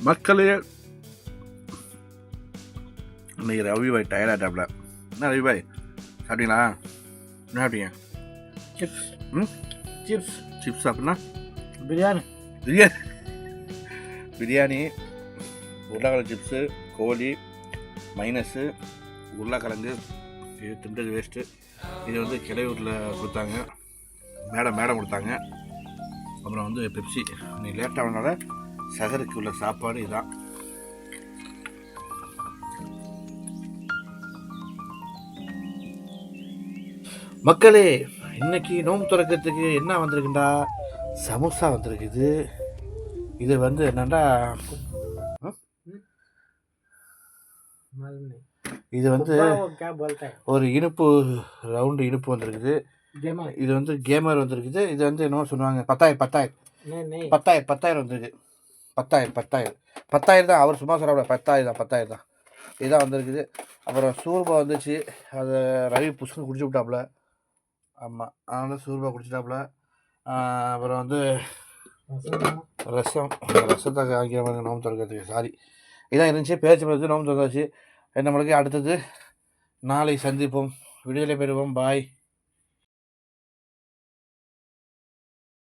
மக்களே, இன்னைக்கு ரவி பாய் டயர்டாட்டாப்ல. என்ன ரவி பாய் சாப்பிட்டீங்களா? என்ன சாப்பிட்டீங்க? சிப்ஸ். சிப்ஸ் சிப்ஸ் அப்படின்னா பிரியாணி. பிரியாணி பிரியாணி, உருளைக்கிழங்கு சிப்ஸு, கோழி, மைனஸு, உருளைக்கிழங்கு. இது திண்டது வேஸ்ட்டு. இது வந்து கிளையூரில் கொடுத்தாங்க, மேடம் கொடுத்தாங்க. அப்புறம் வந்து பெப்சி. இன்னைக்கு லேட்டாகனால சகருக்கு உள்ள சாப்பாடு இதுதான். மக்களே, இன்னைக்கு நோம்பு திறக்கிறதுக்கு என்ன வந்திருக்குண்டா? சமோசா வந்திருக்குது. இது வந்து என்னண்டா, இது வந்து ஒரு இனிப்பு, ரவுண்டு இனிப்பு வந்திருக்குது. இது வந்து கேமர் வந்திருக்குது. இது வந்து என்னமோ சொல்லுவாங்க, 10,000 வந்திருக்கு. 10,000 தான். அவர் சும்மா சொல்ல 10,000 தான். இதுதான் வந்திருக்குது. அப்புறம் சூர்பா வந்துச்சு. அதை ரவி புஷ்கு குடிச்சு விட்டாப்புல. ஆமாம், அதனால சூர்பா குடிச்சிட்டாப்புல. அப்புறம் வந்து ரசத்தை வாங்கிற மாதிரி நோம்பு திறக்கிறதுக்கு. சாரி, இதான் இருந்துச்சு. பேச்சு பார்த்து நோம்பு திறந்தாச்சு. நம்மளுக்கு அடுத்தது நாளை சந்திப்போம். விடுதலை பெறுவோம். பாய்.